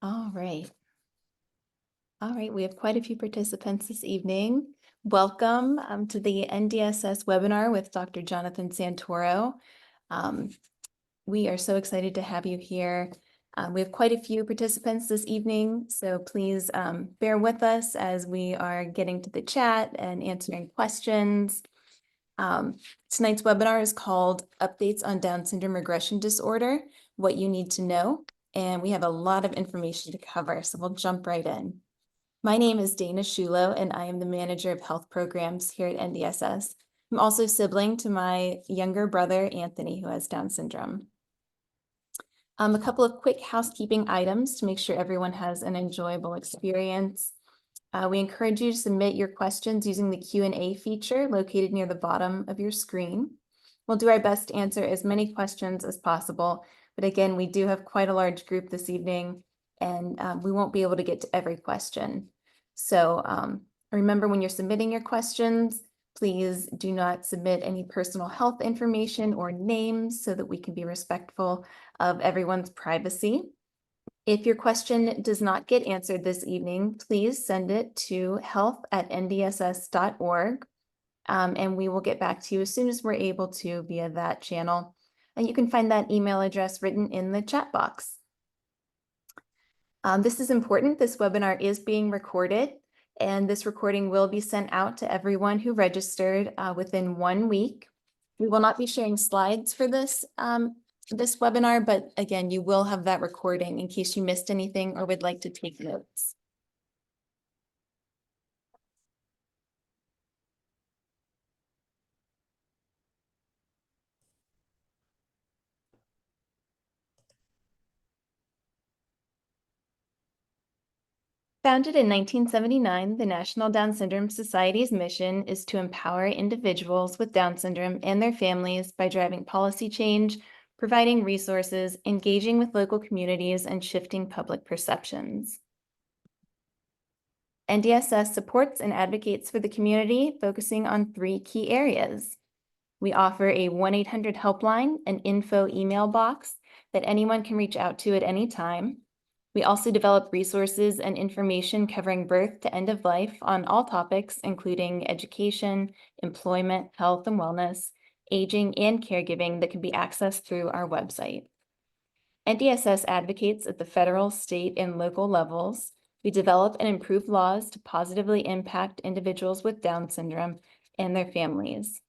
All right. All right, we have quite a few participants this evening. Welcome to the NDSS webinar with Dr. Jonathan Santoro. We are so excited to have you here. We have quite a few participants this evening, so please bear with us as we are getting to the chat and answering questions. Tonight's webinar is called Updates on Down Syndrome Regression Disorder, What You Need to Know, and we have a lot of information to cover, so we'll jump right in. My name is Dana Shulo, and I am the Manager of Health Programs here at NDSS. I'm also sibling to my younger brother, Anthony, who has Down syndrome. A couple of quick housekeeping items to make sure everyone has an enjoyable experience. We encourage you to submit your questions using the Q&A feature located near the bottom of your screen. We'll do our best to answer as many questions as possible, but again, we do have quite a large group this evening, and we won't be able to get to every question. So remember, when you're submitting your questions, please do not submit any personal health information or names so that we can be respectful of everyone's privacy. If your question does not get answered this evening, please send it to health@ndss.org, and we will get back to you as soon as we're able to via that channel. And you can find that email address written in the chat box. This is important. This webinar is being recorded, and this recording will be sent out to everyone who registered within 1 week. We will not be sharing slides for this webinar, but again, you will have that recording in case you missed anything or would like to take notes. Founded in 1979, the National Down Syndrome Society's mission is to empower individuals with Down syndrome and their families by driving policy change, providing resources, engaging with local communities, and shifting public perceptions. NDSS supports and advocates for the community, focusing on 3 key areas. We offer a 1-800 helpline, an info email box that anyone can reach out to at any time. We also develop resources and information covering birth to end of life on all topics, including education, employment, health and wellness, aging, and caregiving that can be accessed through our website. NDSS advocates at the federal, state, and local levels. We develop and improve laws to positively impact individuals with Down syndrome and their families.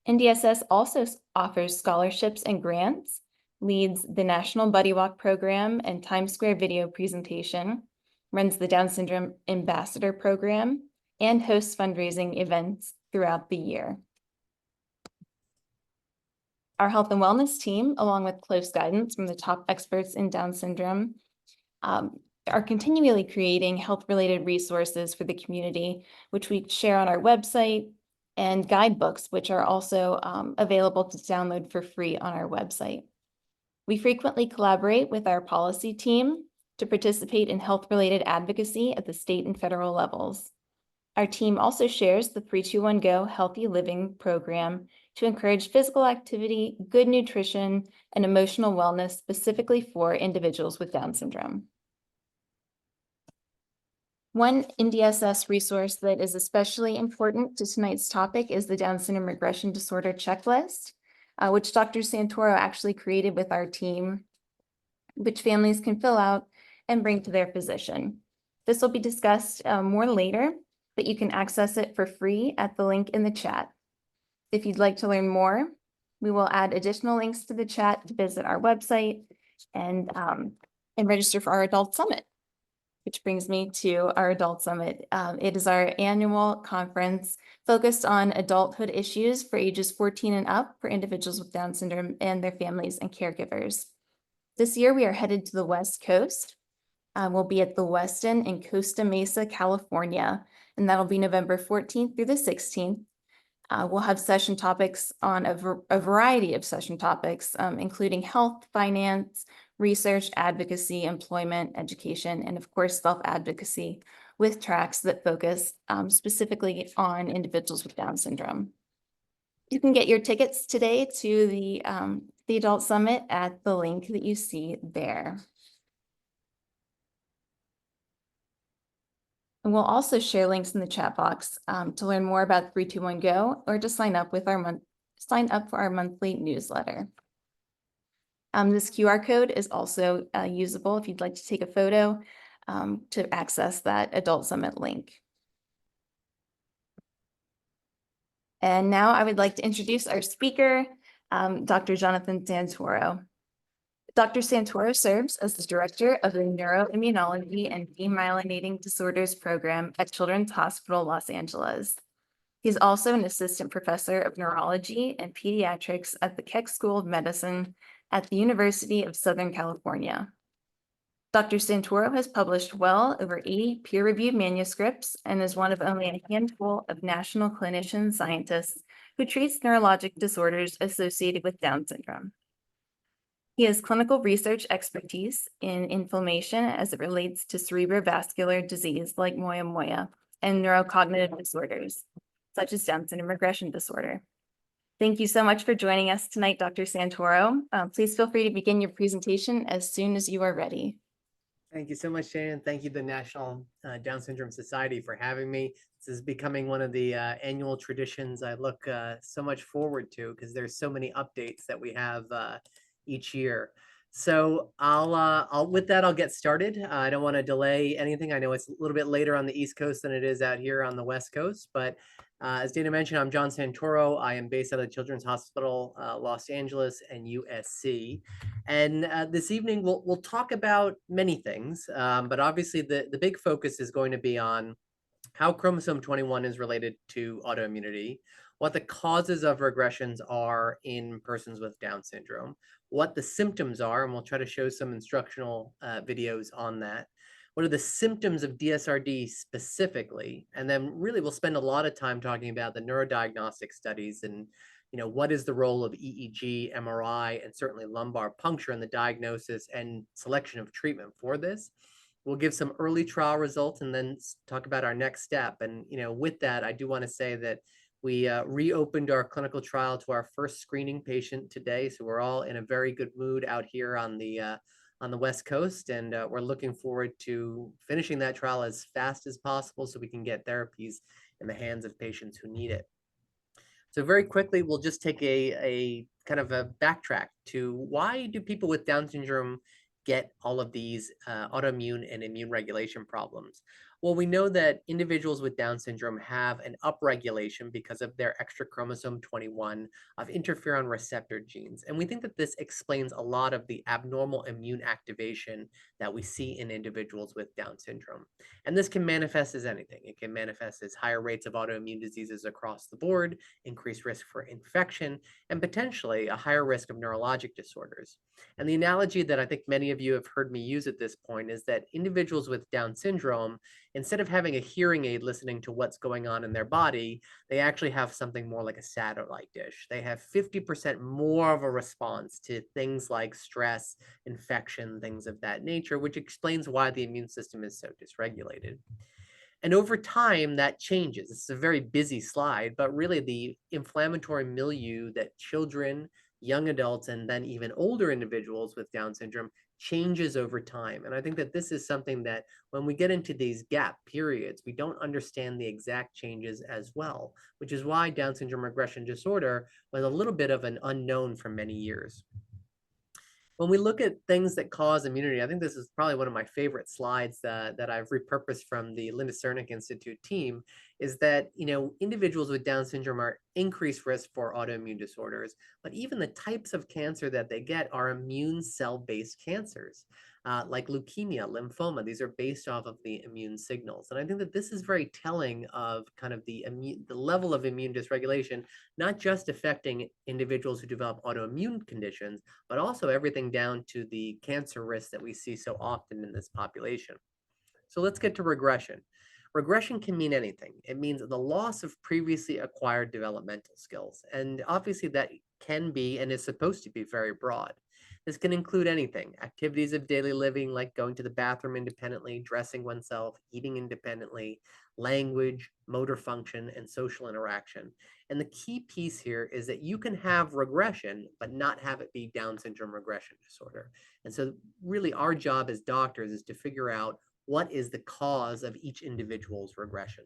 NDSS also offers scholarships and grants, leads the National Buddy Walk program and Times Square video presentation, runs the Down Syndrome Ambassador program, and hosts fundraising events throughout the year. Our health and wellness team, along with close guidance from the top experts in Down syndrome, are continually creating health-related resources for the community, which we share on our website, and guidebooks, which are also available to download for free on our website. We frequently collaborate with our policy team to participate in health-related advocacy at the state and federal levels. Our team also shares the 3-2-1-GO Healthy Living program to encourage physical activity, good nutrition, and emotional wellness specifically for individuals with Down syndrome. One NDSS resource that is especially important to tonight's topic is the Down Syndrome Regression Disorder Checklist, which Dr. Santoro actually created with our team, which families can fill out and bring to their physician. This will be discussed more later, but you can access it for free at the link in the chat. If you'd like to learn more, we will add additional links to the chat to visit our website and register for our Adult Summit, which brings me to our Adult Summit. It is our annual conference focused on adulthood issues for ages 14 and up for individuals with Down syndrome and their families and caregivers. This year, we are headed to the West Coast. We'll be at the Westin in Costa Mesa, California, and that'll be November 14th through the 16th. We'll have session topics on a variety of session topics, including health, finance, research, advocacy, employment, education, and of course, self-advocacy, with tracks that focus specifically on individuals with Down syndrome. You can get your tickets today to the Adult Summit at the link that you see there. And we'll also share links in the chat box to learn more about 321 Go or to sign up for our monthly newsletter. This QR code is also usable if you'd like to take a photo to access that Adult Summit link. And now I would like to introduce our speaker, Dr. Jonathan Santoro. Dr. Santoro serves as the director of the Neuroimmunology and Demyelinating Disorders program at Children's Hospital, Los Angeles. He's also an assistant professor of neurology and pediatrics at the Keck School of Medicine at the University of Southern California. Dr. Santoro has published well over 80 peer-reviewed manuscripts and is one of only a handful of national clinician scientists who treats neurologic disorders associated with Down syndrome. He has clinical research expertise in inflammation as it relates to cerebrovascular disease like moyamoya and neurocognitive disorders, such as Down syndrome regression disorder. Thank you so much for joining us tonight, Dr. Santoro. Please feel free to begin your presentation as soon as you are ready. Thank you so much, Shannon. Thank you, the National Down Syndrome Society, for having me. This is becoming one of the annual traditions I look so much forward to because there's so many updates that we have each year. So with that, I'll get started. I don't want to delay anything. I know it's a little bit later on the East Coast than it is out here on the West Coast, but as Dana mentioned, I'm John Santoro. I am based out of Children's Hospital, Los Angeles and USC. And this evening, we'll talk about many things, but obviously the big focus is going to be on how chromosome 21 is related to autoimmunity, what the causes of regressions are in persons with Down syndrome, what the symptoms are, and we'll try to show some instructional videos on that. What are the symptoms of DSRD specifically? And then really we'll spend a lot of time talking about the neurodiagnostic studies and what is the role of EEG, MRI, and certainly lumbar puncture in the diagnosis and selection of treatment for this. We'll give some early trial results and then talk about our next step. And with that, I do want to say that we reopened our clinical trial to our first screening patient today. So we're all in a very good mood out here on the West Coast, and we're looking forward to finishing that trial as fast as possible so we can get therapies in the hands of patients who need it. So very quickly, we'll just take a kind of a backtrack to why do people with Down syndrome get all of these autoimmune and immune regulation problems? Well, we know that individuals with Down syndrome have an upregulation because of their extra chromosome 21 of interferon receptor genes. And we think that this explains a lot of the abnormal immune activation that we see in individuals with Down syndrome. And this can manifest as anything. It can manifest as higher rates of autoimmune diseases across the board, increased risk for infection, and potentially a higher risk of neurologic disorders. And the analogy that I think many of you have heard me use at this point is that individuals with Down syndrome, instead of having a hearing aid listening to what's going on in their body, they actually have something more like a satellite dish. They have 50% more of a response to things like stress, infection, things of that nature, which explains why the immune system is so dysregulated. And over time, that changes. It's a very busy slide, but really the inflammatory milieu that children, young adults, and then even older individuals with Down syndrome changes over time. And I think that this is something that when we get into these gap periods, we don't understand the exact changes as well, which is why Down syndrome regression disorder was a little bit of an unknown for many years. When we look at things that cause immunity, I think this is probably one of my favorite slides that I've repurposed from the Linda Cernick Institute team, is that individuals with Down syndrome are increased risk for autoimmune disorders, but even the types of cancer that they get are immune cell-based cancers, like leukemia, lymphoma. These are based off of the immune signals. And I think that this is very telling of kind of the level of immune dysregulation, not just affecting individuals who develop autoimmune conditions, but also everything down to the cancer risk that we see so often in this population. So let's get to regression. Regression can mean anything. It means the loss of previously acquired developmental skills. And obviously that can be and is supposed to be very broad. This can include anything, activities of daily living like going to the bathroom independently, dressing oneself, eating independently, language, motor function, and social interaction. And the key piece here is that you can have regression, but not have it be Down syndrome regression disorder. And so really our job as doctors is to figure out what is the cause of each individual's regression.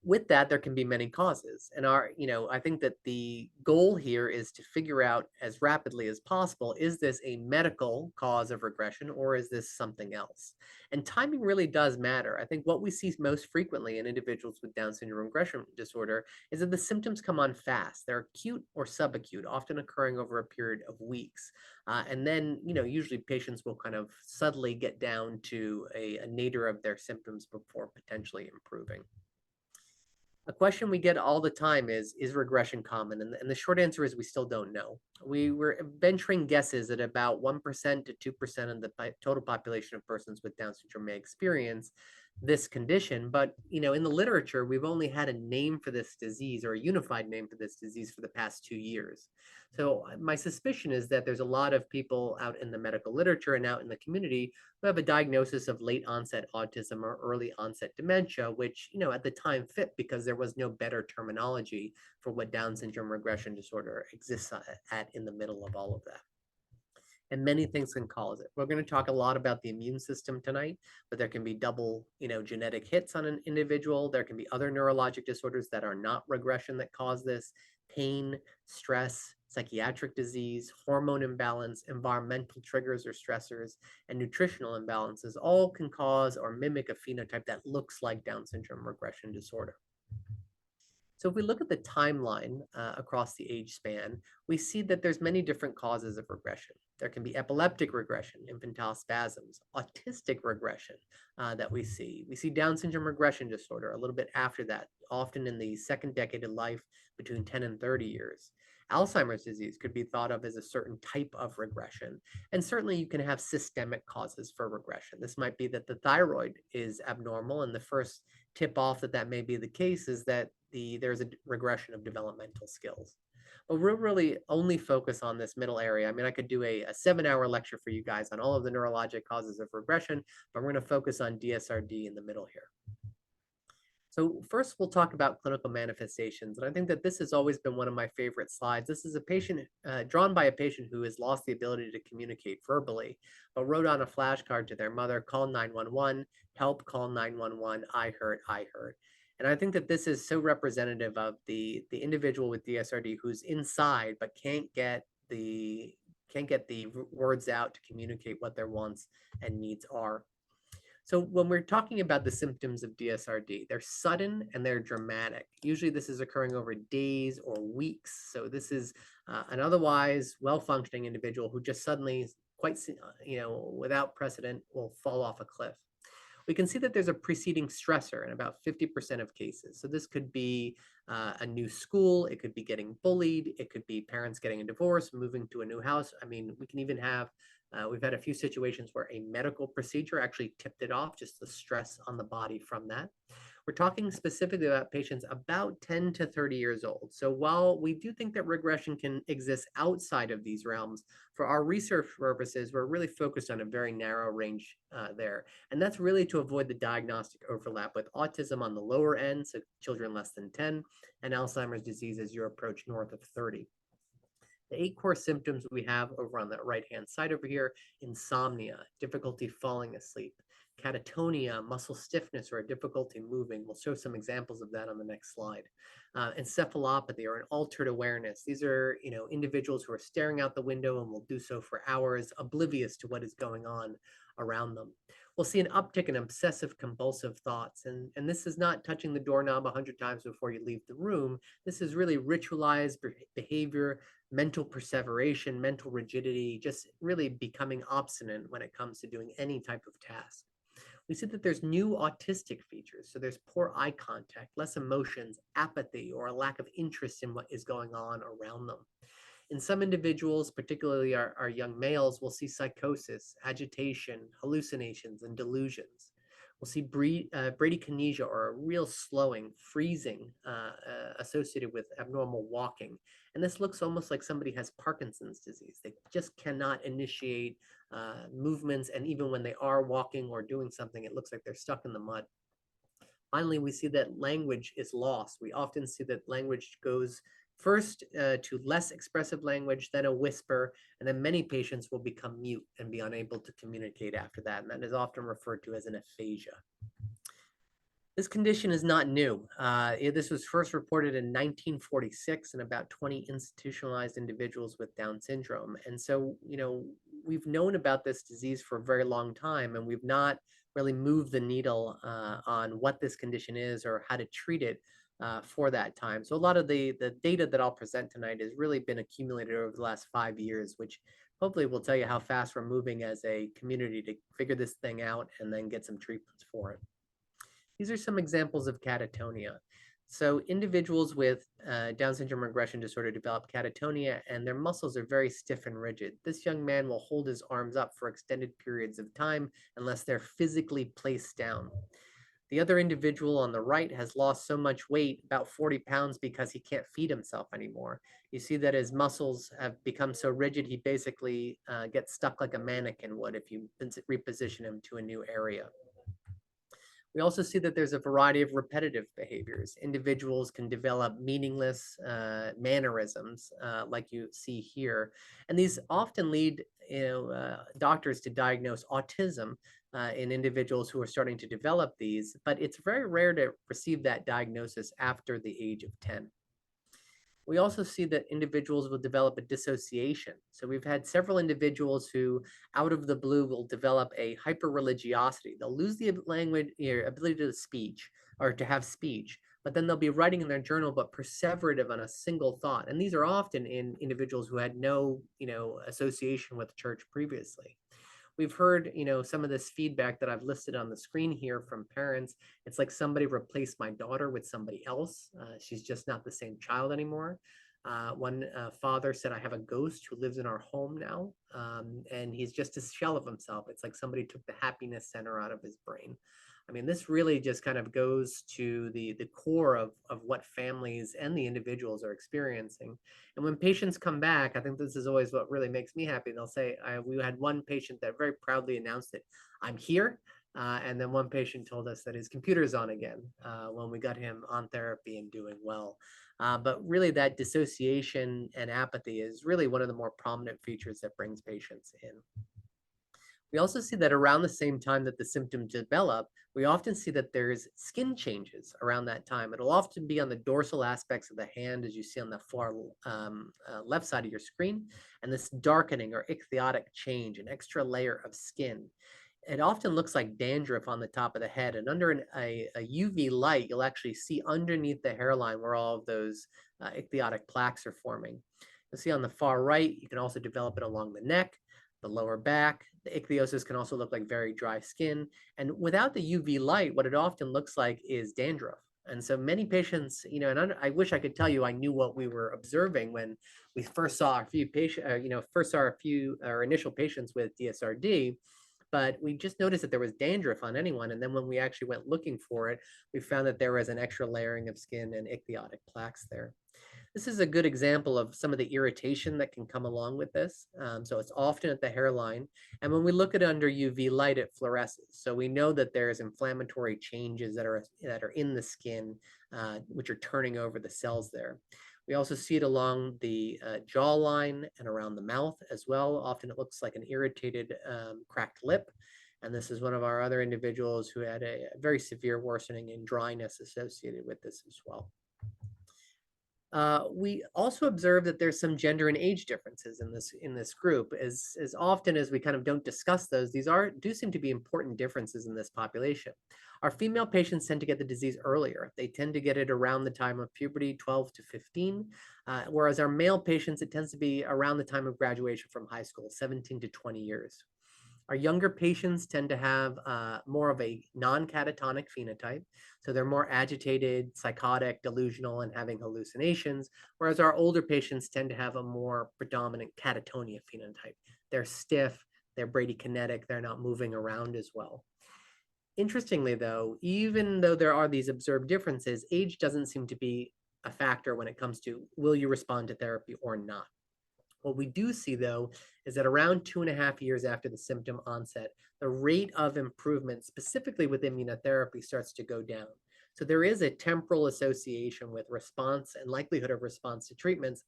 With that, there can be many causes. And I think that the goal here is to figure out as rapidly as possible, is this a medical cause of regression or is this something else? And timing really does matter. I think what we see most frequently in individuals with Down syndrome regression disorder is that the symptoms come on fast. They're acute or subacute, often occurring over a period of weeks. And then, usually patients will kind of subtly get down to a nadir of their symptoms before potentially improving. A question we get all the time is regression common? And the short answer is we still don't know. We were venturing guesses that about 1% to 2% of the total population of persons with Down syndrome may experience this condition. But, in the literature, we've only had a name for this disease, or a unified name for this disease, for the past 2 years. So my suspicion is that there's a lot of people out in the medical literature and out in the community who have a diagnosis of late onset autism or early onset dementia, which, at the time fit because there was no better terminology for what Down syndrome regression disorder exists at in the middle of all of that. And many things can cause it. We're going to talk a lot about the immune system tonight, but there can be double, genetic hits on an individual. There can be other neurologic disorders that are not regression that cause this: pain, stress, psychiatric disease, hormone imbalance, environmental triggers or stressors, and nutritional imbalances all can cause or mimic a phenotype that looks like Down syndrome regression disorder. So if we look at the timeline across the age span, we see that there's many different causes of regression. There can be epileptic regression, infantile spasms, autistic regression that we see. We see Down syndrome regression disorder a little bit after that, often in the second decade of life, between 10 and 30 years. Alzheimer's disease could be thought of as a certain type of regression. And certainly you can have systemic causes for regression. This might be that the thyroid is abnormal, and the first tip off that that may be the case is that there's a regression of developmental skills. But we'll really only focus on this middle area. I mean, I could do a 7-hour lecture for you guys on all of the neurologic causes of regression, but we're going to focus on DSRD in the middle here. So first, we'll talk about clinical manifestations. And I think that this has always been one of my favorite slides. This is a patient drawn by a patient who has lost the ability to communicate verbally, but wrote on a flashcard to their mother, "Call 911, help, call 911, I heard, I heard." And I think that this is so representative of the individual with DSRD who's inside but can't get the words out to communicate what their wants and needs are. So when we're talking about the symptoms of DSRD, they're sudden and they're dramatic. Usually this is occurring over days or weeks. So this is an otherwise well-functioning individual who just suddenly, quite, without precedent, will fall off a cliff. We can see that there's a preceding stressor in about 50% of cases. So this could be a new school, it could be getting bullied, it could be parents getting a divorce, moving to a new house. I mean, we can even have, we've had a few situations where a medical procedure actually tipped it off, just the stress on the body from that. We're talking specifically about patients about 10 to 30 years old. So while we do think that regression can exist outside of these realms, for our research purposes, we're really focused on a very narrow range there. And that's really to avoid the diagnostic overlap with autism on the lower end, so children less than 10, and Alzheimer's disease as you approach north of 30. The 8 core symptoms we have over on the right-hand side over here: insomnia, difficulty falling asleep, catatonia, muscle stiffness, or a difficulty moving. We'll show some examples of that on the next slide. Encephalopathy, or an altered awareness. These are, individuals who are staring out the window and will do so for hours, oblivious to what is going on around them. We'll see an uptick in obsessive compulsive thoughts. And this is not touching the doorknob 100 times before you leave the room. This is really ritualized behavior, mental perseveration, mental rigidity, just really becoming obstinate when it comes to doing any type of task. We see that there's new autistic features. So there's poor eye contact, less emotions, apathy, or a lack of interest in what is going on around them. In some individuals, particularly our young males, we'll see psychosis, agitation, hallucinations, and delusions. We'll see bradykinesia, or a real slowing, freezing associated with abnormal walking. And this looks almost like somebody has Parkinson's disease. They just cannot initiate movements, and even when they are walking or doing something, it looks like they're stuck in the mud. Finally, we see that language is lost. We often see that language goes First to less expressive language, then a whisper, and then many patients will become mute and be unable to communicate after that. And that is often referred to as an aphasia. This condition is not new. This was first reported in 1946 in about 20 institutionalized individuals with Down syndrome. And so, we've known about this disease for a very long time, and we've not really moved the needle on what this condition is or how to treat it for that time. So a lot of the data that I'll present tonight has really been accumulated over the last 5 years, which hopefully will tell you how fast we're moving as a community to figure this thing out and then get some treatments for it. These are some examples of catatonia. So individuals with Down syndrome regression disorder develop catatonia, and their muscles are very stiff and rigid. This young man will hold his arms up for extended periods of time unless they're physically placed down. The other individual on the right has lost so much weight, about 40 pounds, because he can't feed himself anymore. You see that his muscles have become so rigid, he basically gets stuck like a mannequin would if you reposition him to a new area. We also see that there's a variety of repetitive behaviors. Individuals can develop meaningless mannerisms, like you see here, and these often lead doctors to diagnose autism in individuals who are starting to develop these, but it's very rare to receive that diagnosis after the age of 10. We also see that individuals will develop a dissociation. So we've had several individuals who, out of the blue, will develop a hyperreligiosity. They'll lose the ability to speech or to have speech, but then they'll be writing in their journal, but perseverative on a single thought. And these are often in individuals who had no, association with church previously. We've heard, some of this feedback that I've listed on the screen here from parents. It's like somebody replaced my daughter with somebody else. She's just not the same child anymore. One father said, I have a ghost who lives in our home now, and he's just a shell of himself. It's like somebody took the happiness center out of his brain. I mean, this really just kind of goes to the core of what families and the individuals are experiencing. And when patients come back, I think this is always what really makes me happy. They'll say, we had one patient that very proudly announced it, I'm here. And then one patient told us that his computer's on again when we got him on therapy and doing well. But really that dissociation and apathy is really one of the more prominent features that brings patients in. We also see that around the same time that the symptoms develop, we often see that there's skin changes around that time. It'll often be on the dorsal aspects of the hand, as you see on the far left side of your screen, and this darkening or ichthyotic change, an extra layer of skin. It often looks like dandruff on the top of the head, and under a UV light, you'll actually see underneath the hairline where all of those ichthyotic plaques are forming. You'll see on the far right, you can also develop it along the neck, the lower back. The ichthyosis can also look like very dry skin. And without the UV light, what it often looks like is dandruff. And so many patients, and I wish I could tell you I knew what we were observing when we first saw a few patients, our initial patients with DSRD, but we just noticed that there was dandruff on anyone. And then when we actually went looking for it, we found that there was an extra layering of skin and ichthyotic plaques there. This is a good example of some of the irritation that can come along with this. So it's often at the hairline. And when we look at it under UV light, it fluoresces. So we know that there's inflammatory changes that are in the skin, which are turning over the cells there. We also see it along the jawline and around the mouth as well. Often it looks like an irritated, cracked lip. And this is one of our other individuals who had a very severe worsening in dryness associated with this as well. We also observe that there's some gender and age differences in this group. As often as we kind of don't discuss those, these do seem to be important differences in this population. Our female patients tend to get the disease earlier. They tend to get it around the time of puberty, 12 to 15, whereas our male patients, it tends to be around the time of graduation from high school, 17 to 20 years. Our younger patients tend to have more of a non-catatonic phenotype. So they're more agitated, psychotic, delusional, and having hallucinations, whereas our older patients tend to have a more predominant catatonia phenotype. They're stiff, they're bradykinetic, they're not moving around as well. Interestingly, though, even though there are these observed differences, age doesn't seem to be a factor when it comes to will you respond to therapy or not. What we do see, though, is that around 2.5 years after the symptom onset, the rate of improvement, specifically with immunotherapy, starts to go down. So there is a temporal association with response and likelihood of response to treatments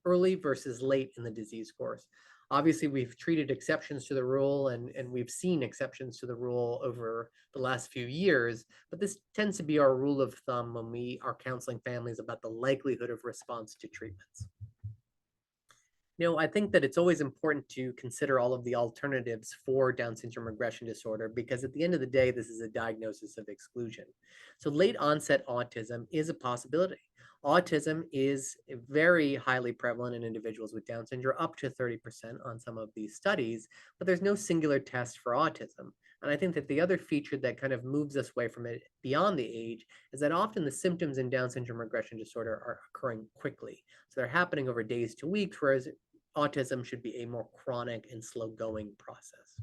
early versus late in the disease course. Obviously, we've treated exceptions to the rule and we've seen exceptions to the rule over the last few years, but this tends to be our rule of thumb when we are counseling families about the likelihood of response to treatments. I think that it's always important to consider all of the alternatives for Down syndrome regression disorder because at the end of the day, this is a diagnosis of exclusion. So late onset autism is a possibility. Autism is very highly prevalent in individuals with Down syndrome, up to 30% on some of these studies, but there's no singular test for autism. And I think that the other feature that kind of moves us away from it beyond the age is that often the symptoms in Down syndrome regression disorder are occurring quickly. So they're happening over days to weeks, whereas autism should be a more chronic and slow-going process.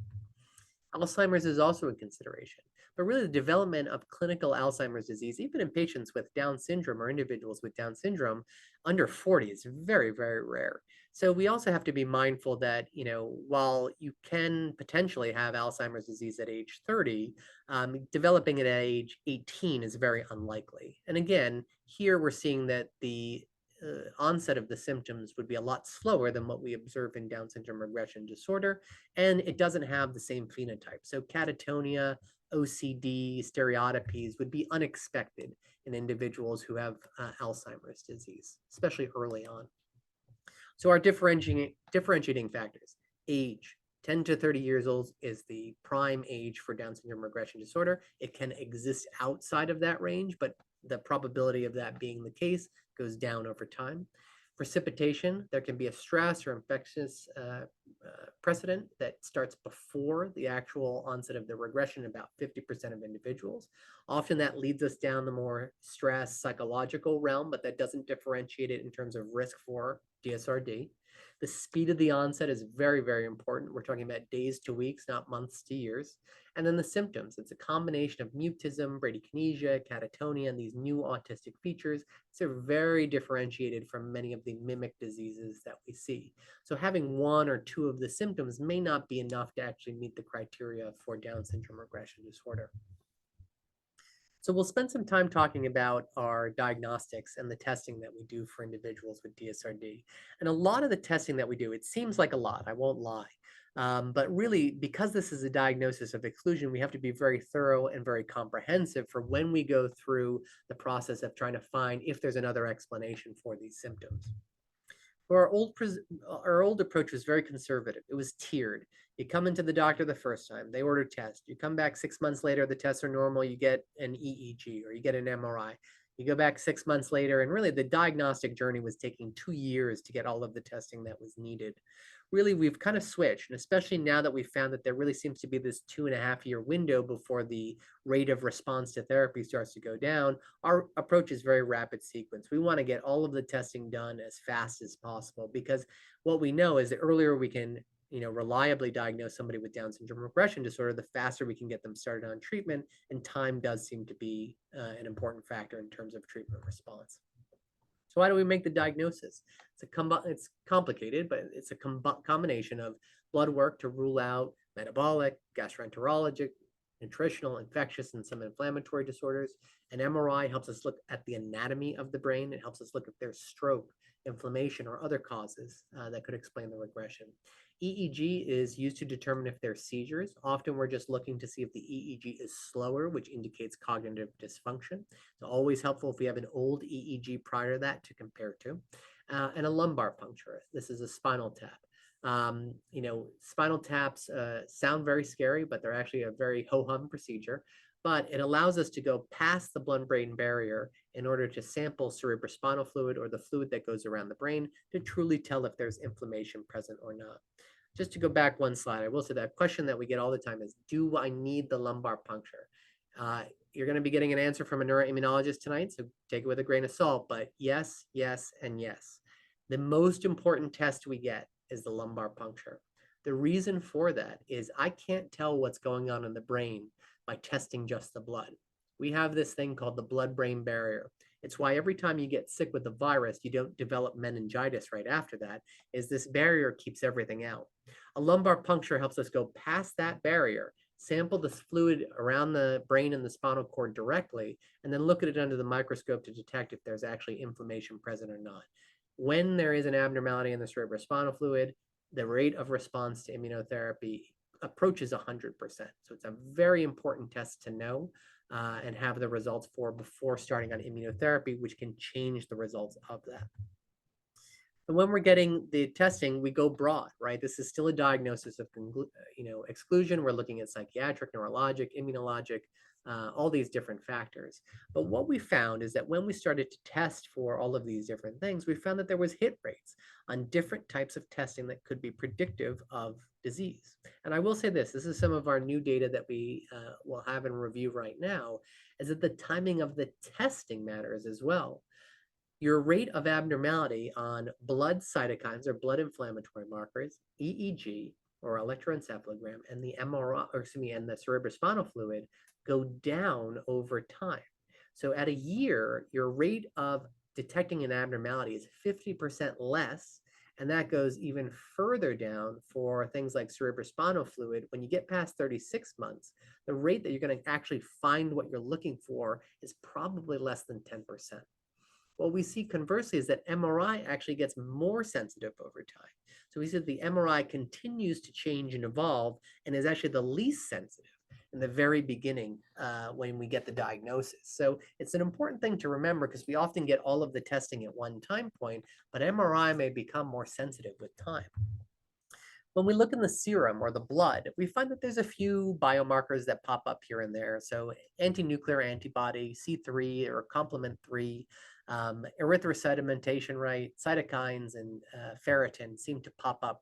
Alzheimer's is also a consideration, but really the development of clinical Alzheimer's disease, even in patients with Down syndrome or individuals with Down syndrome under 40 is very, very rare. So we also have to be mindful that, while you can potentially have Alzheimer's disease at age 30, developing it at age 18 is very unlikely. And again, here we're seeing that the onset of the symptoms would be a lot slower than what we observe in Down syndrome regression disorder, and it doesn't have the same phenotype. So catatonia, OCD, stereotypies would be unexpected in individuals who have Alzheimer's disease, especially early on. So our differentiating factors: age. 10 to 30 years old is the prime age for Down syndrome regression disorder. It can exist outside of that range, but the probability of that being the case goes down over time. Precipitation, there can be a stress or infectious precedent that starts before the actual onset of the regression, about 50% of individuals. Often that leads us down the more stress psychological realm, but that doesn't differentiate it in terms of risk for DSRD. The speed of the onset is very, very important. We're talking about days to weeks, not months to years. And then the symptoms, it's a combination of mutism, bradykinesia, catatonia, and these new autistic features. So they're very differentiated from many of the mimic diseases that we see. So having one or two of the symptoms may not be enough to actually meet the criteria for Down syndrome regression disorder. So we'll spend some time talking about our diagnostics and the testing that we do for individuals with DSRD. And a lot of the testing that we do, it seems like a lot, I won't lie. But really, because this is a diagnosis of exclusion, we have to be very thorough and very comprehensive for when we go through the process of trying to find if there's another explanation for these symptoms. Our old approach was very conservative. It was tiered. You come into the doctor the first time, they order tests. You come back 6 months later, the tests are normal, you get an EEG or you get an MRI. You go back 6 months later, and really the diagnostic journey was taking 2 years to get all of the testing that was needed. Really, we've kind of switched, and especially now that we've found that there really seems to be this 2.5-year window before the rate of response to therapy starts to go down, our approach is very rapid sequence. We want to get all of the testing done as fast as possible because what we know is the earlier we can reliably diagnose somebody with Down syndrome regression disorder, the faster we can get them started on treatment, and time does seem to be an important factor in terms of treatment response. So why do we make the diagnosis? It's complicated, but it's a combination of blood work to rule out metabolic, gastroenterologic, nutritional, infectious, and some inflammatory disorders. An MRI helps us look at the anatomy of the brain. It helps us look if there's stroke, inflammation, or other causes that could explain the regression. EEG is used to determine if there's seizures. Often we're just looking to see if the EEG is slower, which indicates cognitive dysfunction. It's always helpful if we have an old EEG prior to that to compare to. And a lumbar puncture. This is a spinal tap. Spinal taps sound very scary, but they're actually a very ho-hum procedure. But it allows us to go past the blood-brain barrier in order to sample cerebrospinal fluid or the fluid that goes around the brain to truly tell if there's inflammation present or not. Just to go back one slide, I will say that question that we get all the time is, do I need the lumbar puncture? You're going to be getting an answer from a neuroimmunologist tonight, so take it with a grain of salt, but yes, yes, and yes. The most important test we get is the lumbar puncture. The reason for that is I can't tell what's going on in the brain by testing just the blood. We have this thing called the blood-brain barrier. It's why every time you get sick with the virus, you don't develop meningitis right after that, is this barrier keeps everything out. A lumbar puncture helps us go past that barrier sample the fluid around the brain and the spinal cord directly, and then look at it under the microscope to detect if there's actually inflammation present or not. When there is an abnormality in the cerebrospinal fluid, the rate of response to immunotherapy approaches 100%. So it's a very important test to know and have the results for before starting on immunotherapy, which can change the results of that. And when we're getting the testing, we go broad, right? This is still a diagnosis of exclusion. We're looking at psychiatric, neurologic, immunologic, all these different factors. But what we found is that when we started to test for all of these different things, we found that there was hit rates on different types of testing that could be predictive of disease. And I will say this is some of our new data that we will have in review right now, is that the timing of the testing matters as well. Your rate of abnormality on blood cytokines or blood inflammatory markers, EEG or electroencephalogram, and the MRI, or excuse me, and the cerebrospinal fluid go down over time. So at a year, your rate of detecting an abnormality is 50% less, and that goes even further down for things like cerebrospinal fluid. When you get past 36 months, the rate that you're going to actually find what you're looking for is probably less than 10%. What we see conversely is that MRI actually gets more sensitive over time. So we see that the MRI continues to change and evolve and is actually the least sensitive in the very beginning when we get the diagnosis. So it's an important thing to remember because we often get all of the testing at one time point, but MRI may become more sensitive with time. When we look in the serum or the blood, we find that there's a few biomarkers that pop up here and there. So anti-nuclear antibody, C3 or complement 3, erythrocytementation rate, cytokines, and ferritin seem to pop up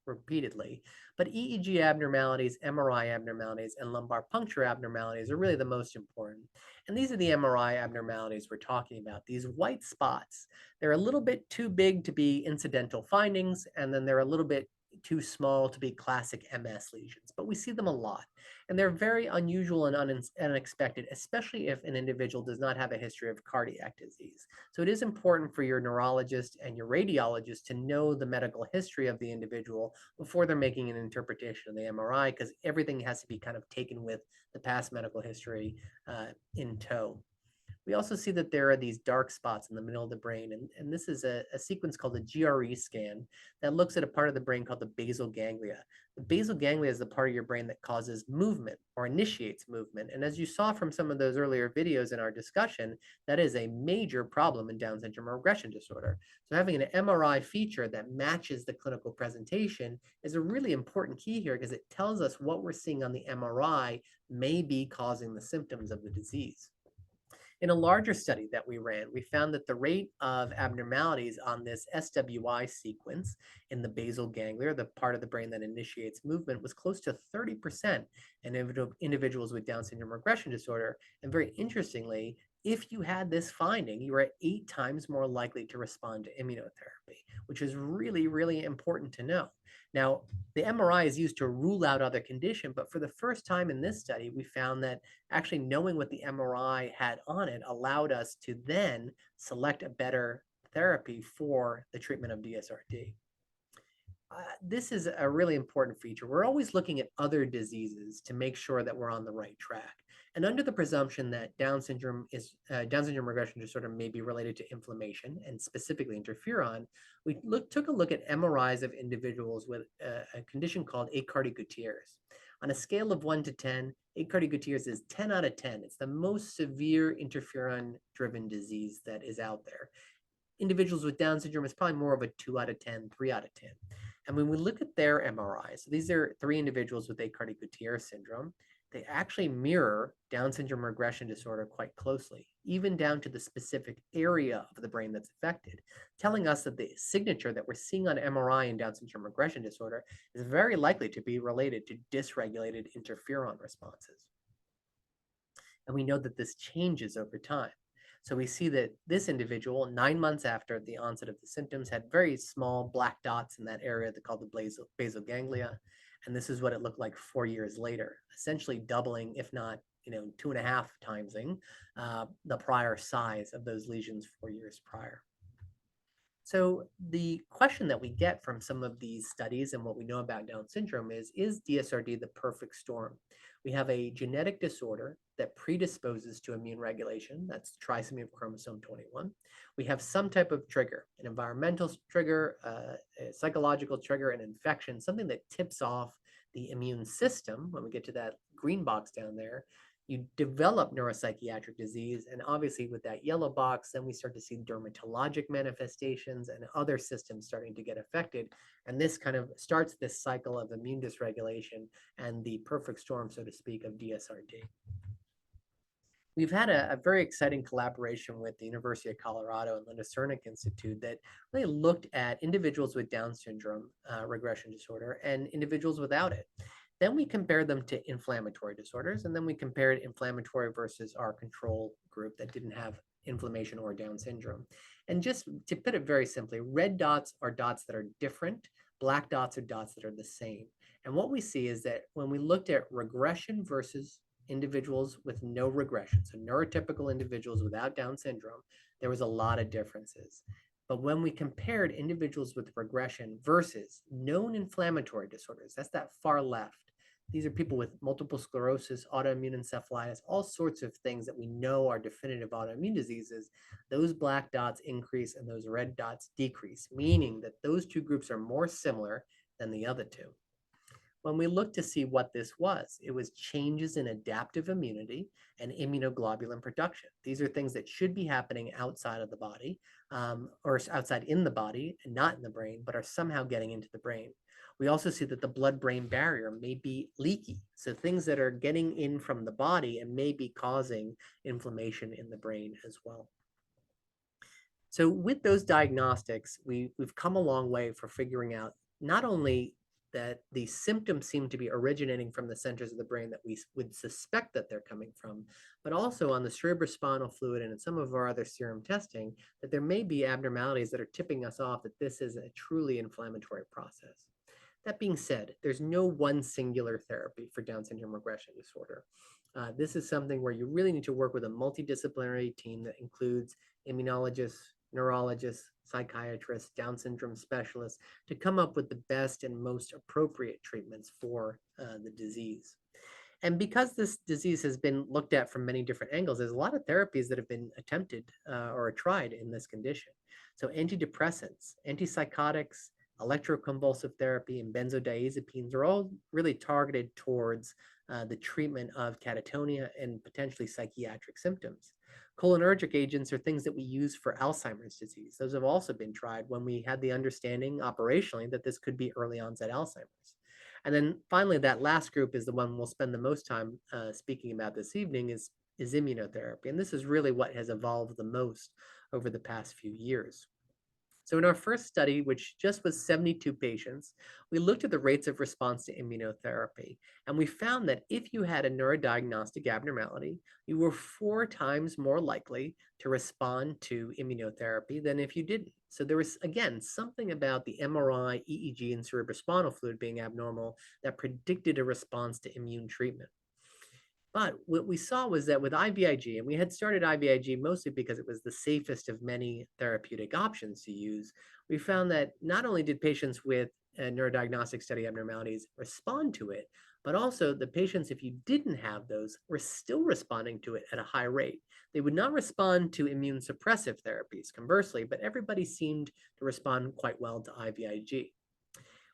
repeatedly. But EEG abnormalities, MRI abnormalities, and lumbar puncture abnormalities are really the most important. And these are the MRI abnormalities we're talking about. These white spots, they're a little bit too big to be incidental findings, and then they're a little bit too small to be classic MS lesions, but we see them a lot. And they're very unusual and unexpected, especially if an individual does not have a history of cardiac disease. So it is important for your neurologist and your radiologist to know the medical history of the individual before they're making an interpretation of the MRI, because everything has to be kind of taken with the past medical history in tow. We also see that there are these dark spots in the middle of the brain, and this is a sequence called a GRE scan that looks at a part of the brain called the basal ganglia. The basal ganglia is the part of your brain that causes movement or initiates movement. And as you saw from some of those earlier videos in our discussion, that is a major problem in Down syndrome regression disorder. So having an MRI feature that matches the clinical presentation is a really important key here because it tells us what we're seeing on the MRI may be causing the symptoms of the disease. In a larger study that we ran, we found that the rate of abnormalities on this SWI sequence in the basal ganglia, the part of the brain that initiates movement, was close to 30% in individuals with Down syndrome regression disorder. And very interestingly, if you had this finding, you were 8 times more likely to respond to immunotherapy, which is really, really important to know. Now, the MRI is used to rule out other condition, but for the first time in this study, we found that actually knowing what the MRI had on it allowed us to then select a better therapy for the treatment of DSRD. This is a really important feature. We're always looking at other diseases to make sure that we're on the right track. And under the presumption that Down syndrome regression disorder may be related to inflammation and specifically interferon, we took a look at MRIs of individuals with a condition called Aicardi-Goutieres. On a scale of 1 to 10, Aicardi-Goutieres is 10 out of 10. It's the most severe interferon-driven disease that is out there. Individuals with Down syndrome is probably more of a 2 out of 10, 3 out of 10. And when we look at their MRI, so these are 3 individuals with Aicardi-Goutieres syndrome, they actually mirror Down syndrome regression disorder quite closely, even down to the specific area of the brain that's affected, telling us that the signature that we're seeing on MRI in Down syndrome regression disorder is very likely to be related to dysregulated interferon responses. And we know that this changes over time. So we see that this individual, 9 months after the onset of the symptoms, had very small black dots in that area called the basal ganglia. And this is what it looked like 4 years later, essentially doubling, if not 2.5 timesing the prior size of those lesions 4 years prior. So the question that we get from some of these studies and what we know about Down syndrome is DSRD the perfect storm? We have a genetic disorder that predisposes to immune regulation. That's trisomy of chromosome 21. We have some type of trigger, an environmental trigger, a psychological trigger, an infection, something that tips off the immune system. When we get to that green box down there, you develop neuropsychiatric disease. And obviously, with that yellow box, then we start to see dermatologic manifestations and other systems starting to get affected. And this kind of starts this cycle of immune dysregulation and the perfect storm, so to speak, of DSRD. We've had a very exciting collaboration with the University of Colorado and Linda Cernick Institute that really looked at individuals with Down syndrome regression disorder and individuals without it. Then we compared them to inflammatory disorders, and then we compared inflammatory versus our control group that didn't have inflammation or Down syndrome. And just to put it very simply, red dots are dots that are different, black dots are dots that are the same. And what we see is that when we looked at regression versus individuals with no regression, so neurotypical individuals without Down syndrome, there was a lot of differences. But when we compared individuals with regression versus known inflammatory disorders, that's that far left. These are people with multiple sclerosis, autoimmune encephalitis, all sorts of things that we know are definitive autoimmune diseases. Those black dots increase and those red dots decrease, meaning that those two groups are more similar than the other two. When we looked to see what this was, it was changes in adaptive immunity and immunoglobulin production. These are things that should be happening outside of the body, or outside in the body and not in the brain, but are somehow getting into the brain. We also see that the blood-brain barrier may be leaky. So things that are getting in from the body and may be causing inflammation in the brain as well. So with those diagnostics, we've come a long way for figuring out not only that the symptoms seem to be originating from the centers of the brain that we would suspect that they're coming from, but also on the cerebrospinal fluid and in some of our other serum testing, that there may be abnormalities that are tipping us off that this is a truly inflammatory process. That being said, there's no one singular therapy for Down syndrome regression disorder. This is something where you really need to work with a multidisciplinary team that includes immunologists, neurologists, psychiatrists, Down syndrome specialists to come up with the best and most appropriate treatments for the disease. And because this disease has been looked at from many different angles, there's a lot of therapies that have been attempted or tried in this condition. So antidepressants, antipsychotics, electroconvulsive therapy, and benzodiazepines are all really targeted towards the treatment of catatonia and potentially psychiatric symptoms. Cholinergic agents are things that we use for Alzheimer's disease. Those have also been tried when we had the understanding operationally that this could be early onset Alzheimer's. And then finally, that last group is the one we'll spend the most time speaking about this evening is immunotherapy. And this is really what has evolved the most over the past few years. So in our first study, which just was 72 patients, we looked at the rates of response to immunotherapy. And we found that if you had a neurodiagnostic abnormality, you were 4 times more likely to respond to immunotherapy than if you didn't. So there was, again, something about the MRI, EEG, and cerebrospinal fluid being abnormal that predicted a response to immune treatment. But what we saw was that with IVIG, and we had started IVIG mostly because it was the safest of many therapeutic options to use, we found that not only did patients with neurodiagnostic study abnormalities respond to it, but also the patients, if you didn't have those, were still responding to it at a high rate. They would not respond to immune suppressive therapies, conversely, but everybody seemed to respond quite well to IVIG.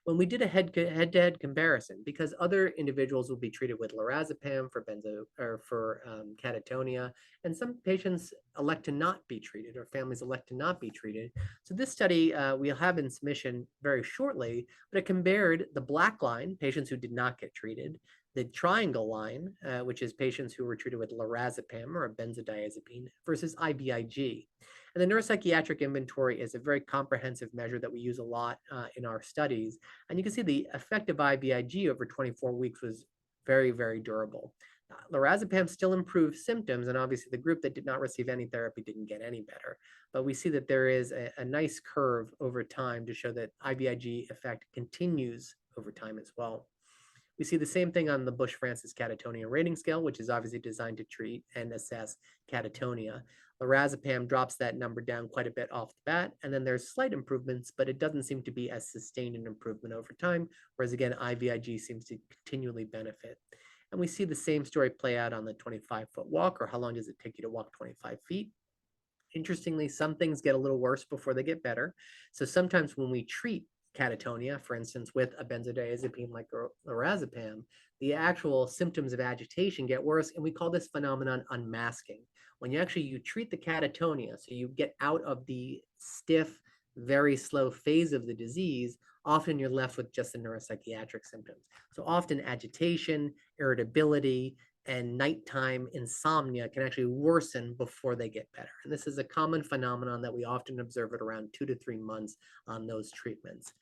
When we did a head-to-head comparison, because other individuals will be treated with lorazepam for catatonia, and some patients elect to not be treated, or families elect to not be treated. So this study we'll have in submission very shortly, but it compared the black line, patients who did not get treated, the triangle line, which is patients who were treated with lorazepam or a benzodiazepine, versus IVIG. And the neuropsychiatric inventory is a very comprehensive measure that we use a lot in our studies. And you can see the effect of IVIG over 24 weeks was very, very durable. Lorazepam still improved symptoms, and obviously the group that did not receive any therapy didn't get any better. But we see that there is a nice curve over time to show that IVIG effect continues over time as well. We see the same thing on the Bush-Francis Catatonia Rating Scale, which is obviously designed to treat and assess catatonia. Lorazepam drops that number down quite a bit off the bat, and then there's slight improvements, but it doesn't seem to be as sustained an improvement over time, whereas again, IVIG seems to continually benefit. And we see the same story play out on the 25-foot walk, or how long does it take you to walk 25 feet? Interestingly, some things get a little worse before they get better. So sometimes when we treat catatonia, for instance, with a benzodiazepine like lorazepam, the actual symptoms of agitation get worse, and we call this phenomenon unmasking. When you treat the catatonia, so you get out of the stiff, very slow phase of the disease, often you're left with just the neuropsychiatric symptoms. So often agitation, irritability, and nighttime insomnia can actually worsen before they get better. And this is a common phenomenon that we often observe at around 2 to 3 months on those treatments.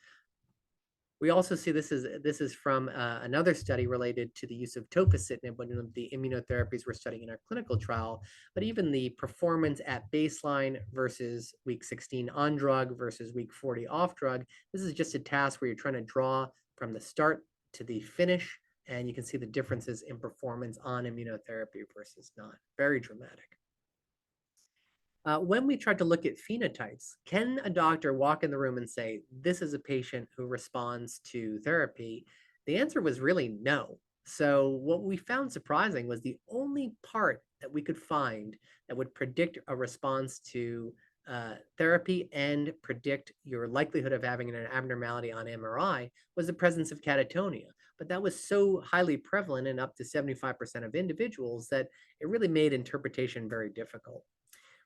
We also see this is from another study related to the use of tofacitinib, one of the immunotherapies we're studying in our clinical trial, but even the performance at baseline versus week 16 on drug versus week 40 off drug. This is just a task where you're trying to draw from the start to the finish, and you can see the differences in performance on immunotherapy versus not. Very dramatic. When we tried to look at phenotypes, can a doctor walk in the room and say, this is a patient who responds to therapy? The answer was really no. So what we found surprising was the only part that we could find that would predict a response to therapy and predict your likelihood of having an abnormality on MRI was the presence of catatonia. But that was so highly prevalent in up to 75% of individuals that it really made interpretation very difficult.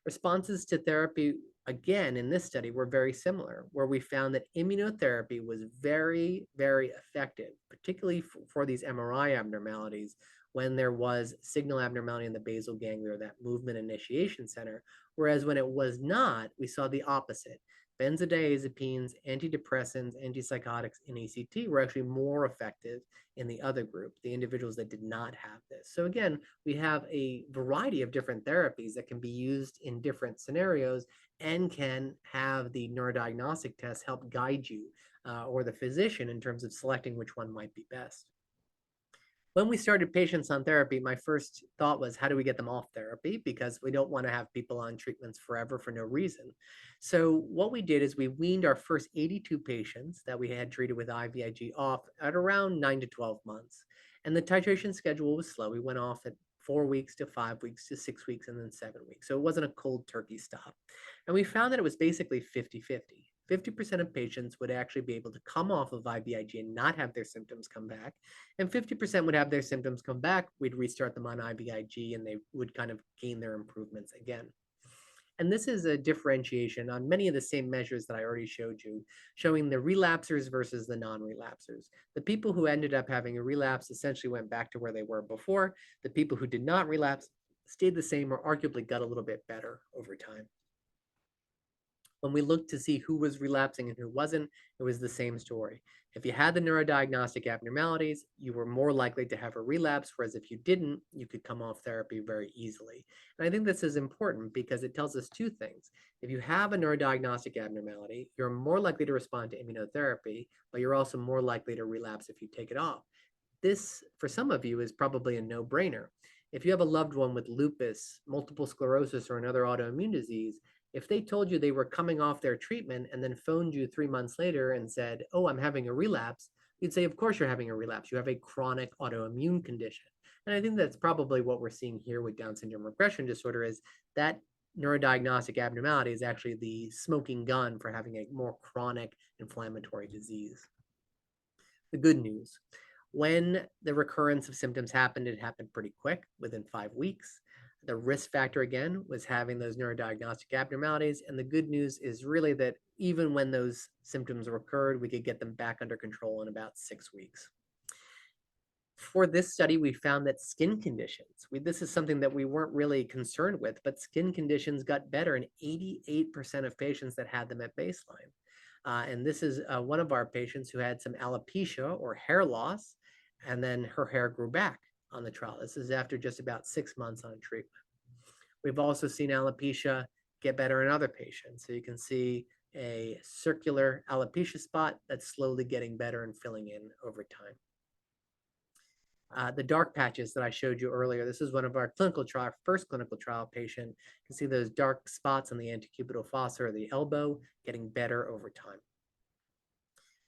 Responses to therapy, again, in this study were very similar, where we found that immunotherapy was very, very effective, particularly for these MRI abnormalities when there was signal abnormality in the basal ganglia or that movement initiation center, whereas when it was not, we saw the opposite. Benzodiazepines, antidepressants, antipsychotics, and ECT were actually more effective in the other group, the individuals that did not have this. So again, we have a variety of different therapies that can be used in different scenarios and can have the neurodiagnostic test help guide you or the physician in terms of selecting which one might be best. When we started patients on therapy, my first thought was, how do we get them off therapy? Because we don't want to have people on treatments forever for no reason. So what we did is we weaned our first 82 patients that we had treated with IVIG off at around 9 to 12 months. And the titration schedule was slow. We went off at 4 weeks to 5 weeks to 6 weeks and then 7 weeks. So it wasn't a cold turkey stop. And we found that it was basically 50-50. 50% of patients would actually be able to come off of IVIG and not have their symptoms come back. And 50% would have their symptoms come back. We'd restart them on IVIG and they would kind of gain their improvements again. And this is a differentiation on many of the same measures that I already showed you, showing the relapsers versus the non-relapsers. The people who ended up having a relapse essentially went back to where they were before. The people who did not relapse stayed the same or arguably got a little bit better over time. When we looked to see who was relapsing and who wasn't, it was the same story. If you had the neurodiagnostic abnormalities, you were more likely to have a relapse, whereas if you didn't, you could come off therapy very easily. And I think this is important because it tells us two things. If you have a neurodiagnostic abnormality, you're more likely to respond to immunotherapy, but you're also more likely to relapse if you take it off. This, for some of you, is probably a no-brainer. If you have a loved one with lupus, multiple sclerosis, or another autoimmune disease, if they told you they were coming off their treatment and then phoned you 3 months later and said, oh, I'm having a relapse, you'd say, of course you're having a relapse. You have a chronic autoimmune condition. And I think that's probably what we're seeing here with Down syndrome regression disorder is that neurodiagnostic abnormality is actually the smoking gun for having a more chronic inflammatory disease. The good news, when the recurrence of symptoms happened, it happened pretty quick, within 5 weeks. The risk factor, again, was having those neurodiagnostic abnormalities. And the good news is really that even when those symptoms recurred, we could get them back under control in about 6 weeks. For this study, we found that skin conditions, this is something that we weren't really concerned with, but skin conditions got better in 88% of patients that had them at baseline. And this is one of our patients who had some alopecia or hair loss, and then her hair grew back on the trial. This is after just about 6 months on treatment. We've also seen alopecia get better in other patients. So you can see a circular alopecia spot that's slowly getting better and filling in over time. The dark patches that I showed you earlier, this is one of our first clinical trial patient. You can see those dark spots on the antecubital fossa or the elbow getting better over time.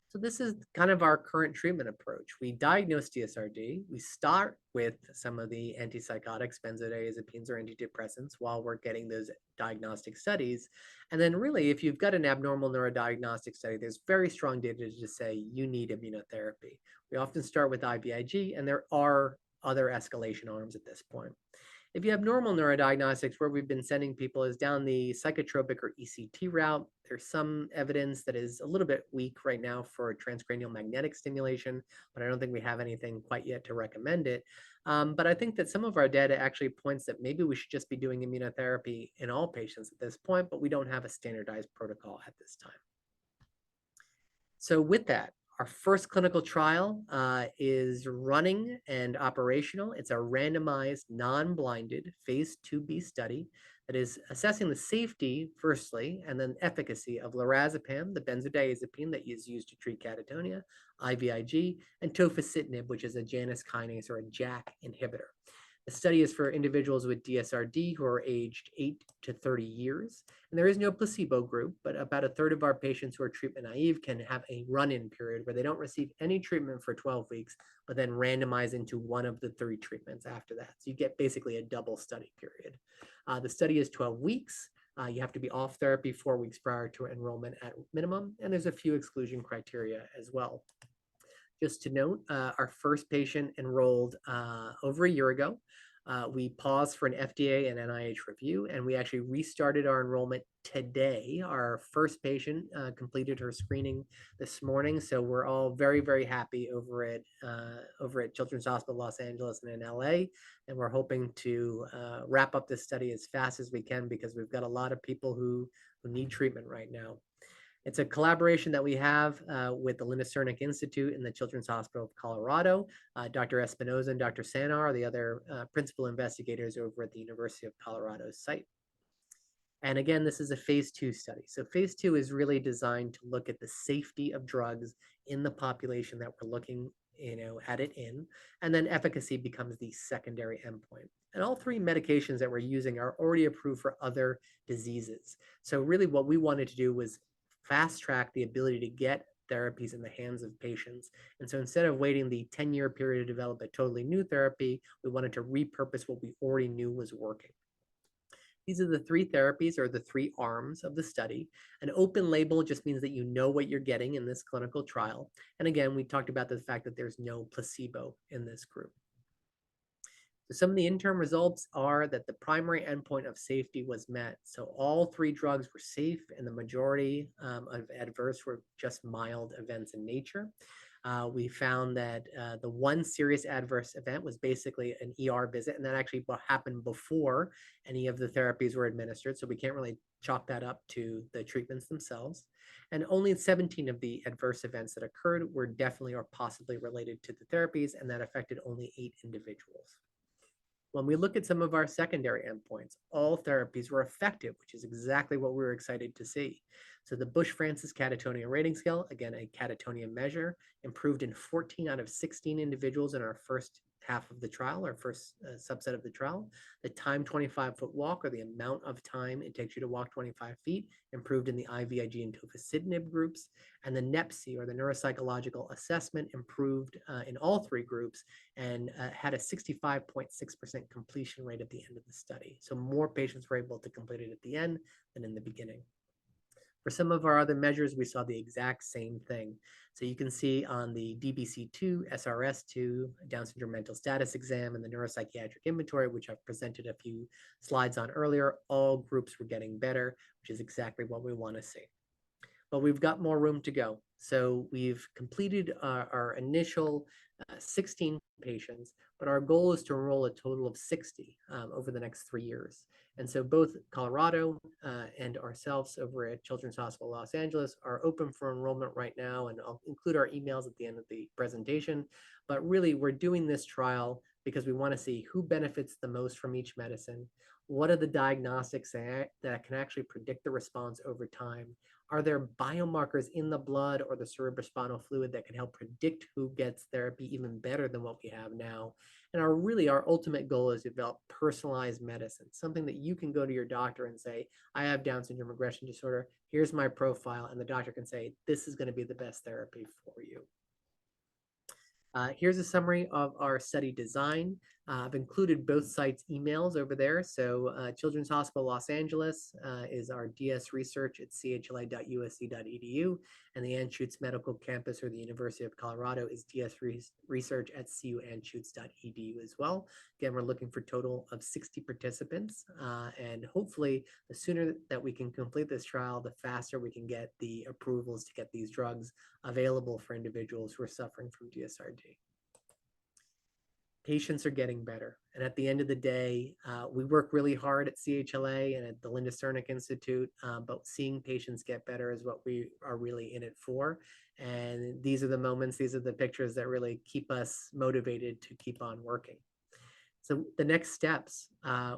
So this is kind of our current treatment approach. We diagnose DSRD. We start with some of the antipsychotics, benzodiazepines, or antidepressants while we're getting those diagnostic studies. And then really, if you've got an abnormal neurodiagnostic study, there's very strong data to say you need immunotherapy. We often start with IVIG, and there are other escalation arms at this point. If you have normal neurodiagnostics, where we've been sending people is down the psychotropic or ECT route. There's some evidence that is a little bit weak right now for transcranial magnetic stimulation, but I don't think we have anything quite yet to recommend it. But I think that some of our data actually points that maybe we should just be doing immunotherapy in all patients at this point, but we don't have a standardized protocol at this time. So with that, our first clinical trial is running and operational. It's a randomized, non-blinded phase 2b study that is assessing the safety, firstly, and then efficacy of lorazepam, the benzodiazepine that is used to treat catatonia, IVIG, and tofacitinib, which is a Janus kinase or a JAK inhibitor. The study is for individuals with DSRD who are aged 8 to 30 years. And there is no placebo group, but about a third of our patients who are treatment naive can have a run-in period where they don't receive any treatment for 12 weeks, but then randomize into one of the 3 treatments after that. So you get basically a double study period. The study is 12 weeks. You have to be off therapy 4 weeks prior to enrollment at minimum, and there's a few exclusion criteria as well. Just to note, our first patient enrolled over a year ago. We paused for an FDA and NIH review, and we actually restarted our enrollment today. Our first patient completed her screening this morning, so we're all very, very happy over at Children's Hospital Los Angeles and in LA, and we're hoping to wrap up this study as fast as we can because we've got a lot of people who need treatment right now. It's a collaboration that we have with the Linda Cernick Institute and the Children's Hospital of Colorado. Dr. Espinoza and Dr. Sanar are the other principal investigators over at the University of Colorado site. And again, this is a phase 2 study. So phase 2 is really designed to look at the safety of drugs in the population that we're looking at it in, and then efficacy becomes the secondary endpoint. And all 3 medications that we're using are already approved for other diseases. So really what we wanted to do was fast track the ability to get therapies in the hands of patients. And so instead of waiting the 10-year period to develop a totally new therapy, we wanted to repurpose what we already knew was working. These are the 3 therapies or the 3 arms of the study. An open label just means that you know what you're getting in this clinical trial. And again, we talked about the fact that there's no placebo in this group. Some of the interim results are that the primary endpoint of safety was met. So all 3 drugs were safe, and the majority of adverse were just mild events in nature. We found that the one serious adverse event was basically an ER visit, and that actually happened before any of the therapies were administered. So we can't really chalk that up to the treatments themselves. And only 17 of the adverse events that occurred were definitely or possibly related to the therapies, and that affected only 8 individuals. When we look at some of our secondary endpoints, all therapies were effective, which is exactly what we were excited to see. So the Bush-Francis Catatonia Rating Scale, again, a catatonia measure, improved in 14 out of 16 individuals in our first half of the trial, our first subset of the trial. The time 25-foot walk, or the amount of time it takes you to walk 25 feet, improved in the IVIG and tofacitinib groups. And the NEPSI, or the neuropsychological assessment, improved in all 3 groups and had a 65.6% completion rate at the end of the study. So more patients were able to complete it at the end than in the beginning. For some of our other measures, we saw the exact same thing. So you can see on the DBC2, SRS2, Down syndrome mental status exam, and the neuropsychiatric inventory, which I've presented a few slides on earlier, all groups were getting better, which is exactly what we want to see. But we've got more room to go. So we've completed our initial 16 patients, but our goal is to enroll a total of 60 over the next 3 years. And so both Colorado and ourselves over at Children's Hospital Los Angeles are open for enrollment right now, and I'll include our emails at the end of the presentation. But really, we're doing this trial because we want to see who benefits the most from each medicine. What are the diagnostics that can actually predict the response over time? Are there biomarkers in the blood or the cerebrospinal fluid that can help predict who gets therapy even better than what we have now? And our ultimate goal is to develop personalized medicine, something that you can go to your doctor and say, I have Down syndrome regression disorder. Here's my profile. And the doctor can say, this is going to be the best therapy for you. Here's a summary of our study design. I've included both sites' emails over there. So Children's Hospital Los Angeles is our DS research at chla.usc.edu, and the Anschutz Medical Campus or the University of Colorado is DS research at cuanschutz.edu as well. Again, we're looking for a total of 60 participants, and hopefully the sooner that we can complete this trial, the faster we can get the approvals to get these drugs available for individuals who are suffering from DSRD. Patients are getting better. And at the end of the day, we work really hard at CHLA and at the Linda Cernick Institute, but seeing patients get better is what we are really in it for. And these are the moments, these are the pictures that really keep us motivated to keep on working. So the next steps,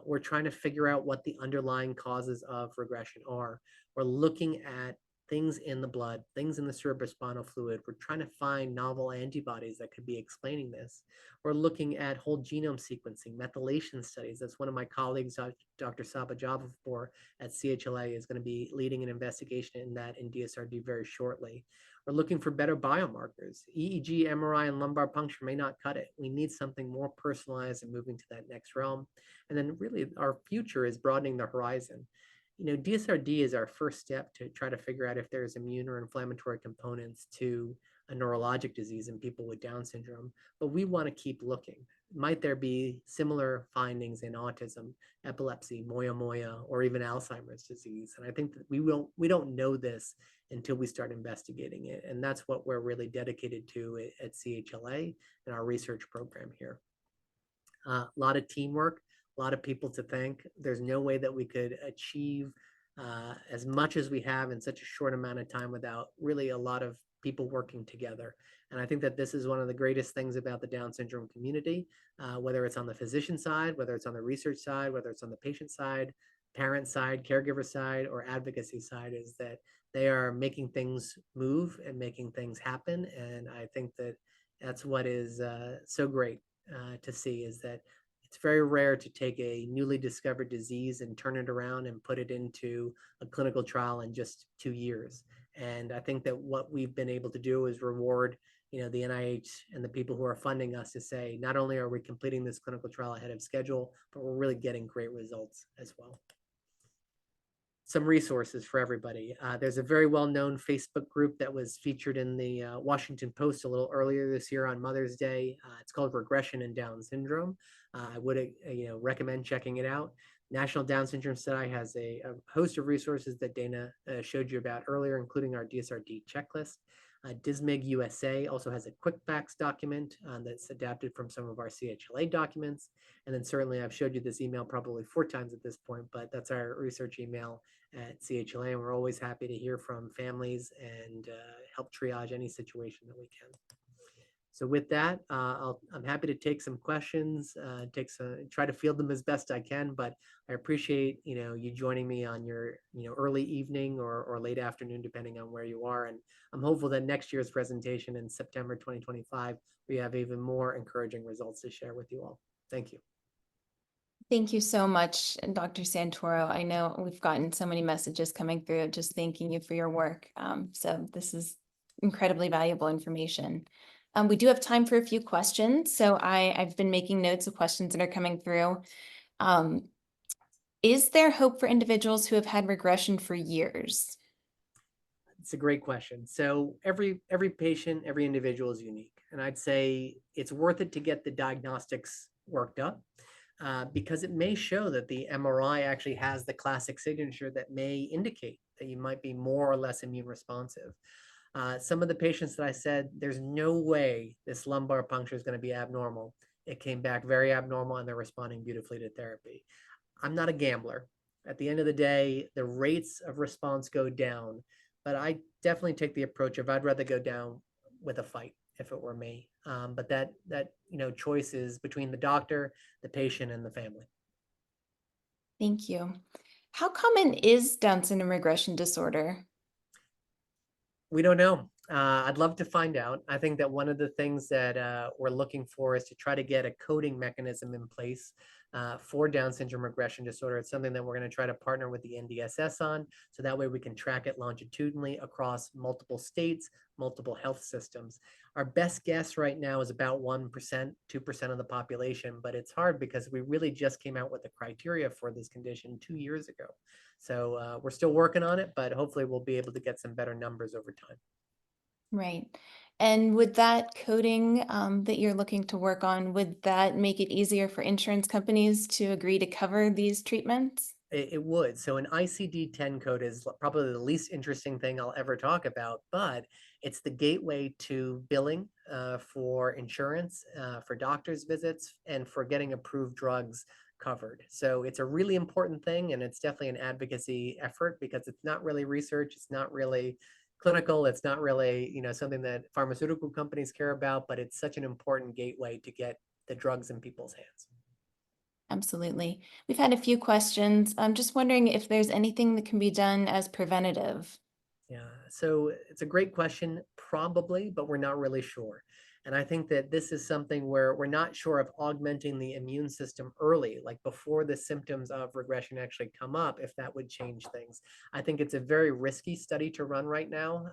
we're trying to figure out what the underlying causes of regression are. We're looking at things in the blood, things in the cerebrospinal fluid. We're trying to find novel antibodies that could be explaining this. We're looking at whole genome sequencing, methylation studies. That's one of my colleagues, Dr. Saba Javalpour at CHLA, is going to be leading an investigation in that in DSRD very shortly. We're looking for better biomarkers. EEG, MRI, and lumbar puncture may not cut it. We need something more personalized and moving to that next realm. And then really our future is broadening the horizon. You know, DSRD is our first step to try to figure out if there's immune or inflammatory components to a neurologic disease in people with Down syndrome, but we want to keep looking. Might there be similar findings in autism, epilepsy, moya, or even Alzheimer's disease? And I think that we don't know this until we start investigating it. And that's what we're really dedicated to at CHLA and our research program here. A lot of teamwork, a lot of people to thank. There's no way that we could achieve as much as we have in such a short amount of time without really a lot of people working together. And I think that this is one of the greatest things about the Down syndrome community, whether it's on the physician side, whether it's on the research side, whether it's on the patient side, parent side, caregiver side, or advocacy side, is that they are making things move and making things happen. And I think that that's what is so great to see, is that it's very rare to take a newly discovered disease and turn it around and put it into a clinical trial in just 2 years. And I think that what we've been able to do is reward, the NIH and the people who are funding us to say, not only are we completing this clinical trial ahead of schedule, but we're really getting great results as well. Some resources for everybody. There's a very well-known Facebook group that was featured in the Washington Post a little earlier this year on Mother's Day. It's called Regression in Down Syndrome. I would recommend checking it out. National Down Syndrome Study has a host of resources that Dana showed you about earlier, including our DSRD checklist. DSMIG USA also has a quick facts document that's adapted from some of our CHLA documents. And then certainly I've showed you this email probably 4 times at this point, but that's our research email at CHLA. And we're always happy to hear from families and help triage any situation that we can. So with that, I'm happy to take some questions, try to field them as best I can, but I appreciate, you joining me on your, early evening or late afternoon, depending on where you are. And I'm hopeful that next year's presentation in September 2025, we have even more encouraging results to share with you all. Thank you. Thank you so much, Dr. Santoro. I know we've gotten so many messages coming through just thanking you for your work. So this is incredibly valuable information. We do have time for a few questions. So I've been making notes of questions that are coming through. Is there hope for individuals who have had regression for years? It's a great question. So every patient, every individual is unique. And I'd say it's worth it to get the diagnostics worked up because it may show that the MRI actually has the classic signature that may indicate that you might be more or less immune responsive. Some of the patients that I said, there's no way this lumbar puncture is going to be abnormal. It came back very abnormal and they're responding beautifully to therapy. I'm not a gambler. At the end of the day, the rates of response go down, but I definitely take the approach of I'd rather go down with a fight if it were me. But that choice is between the doctor, the patient, and the family. Thank you. How common is Down syndrome regression disorder? We don't know. I'd love to find out. I think that one of the things that we're looking for is to try to get a coding mechanism in place for Down syndrome regression disorder. It's something that we're going to try to partner with the NDSS on, so that way we can track it longitudinally across multiple states, multiple health systems. Our best guess right now is about 1%, 2% of the population, but it's hard because we really just came out with the criteria for this condition 2 years ago. So we're still working on it, but hopefully we'll be able to get some better numbers over time. Right. And would that coding that you're looking to work on, would that make it easier for insurance companies to agree to cover these treatments? It would. So an ICD-10 code is probably the least interesting thing I'll ever talk about, but it's the gateway to billing for insurance, for doctor's visits, and for getting approved drugs covered. So it's a really important thing, and it's definitely an advocacy effort because it's not really research, it's not really clinical, it's not really, something that pharmaceutical companies care about, but it's such an important gateway to get the drugs in people's hands. Absolutely. We've had a few questions. I'm just wondering if there's anything that can be done as preventative. Yeah, so it's a great question, probably, but we're not really sure. And I think that this is something where we're not sure of augmenting the immune system early, like before the symptoms of regression actually come up, if that would change things. I think it's a very risky study to run right now.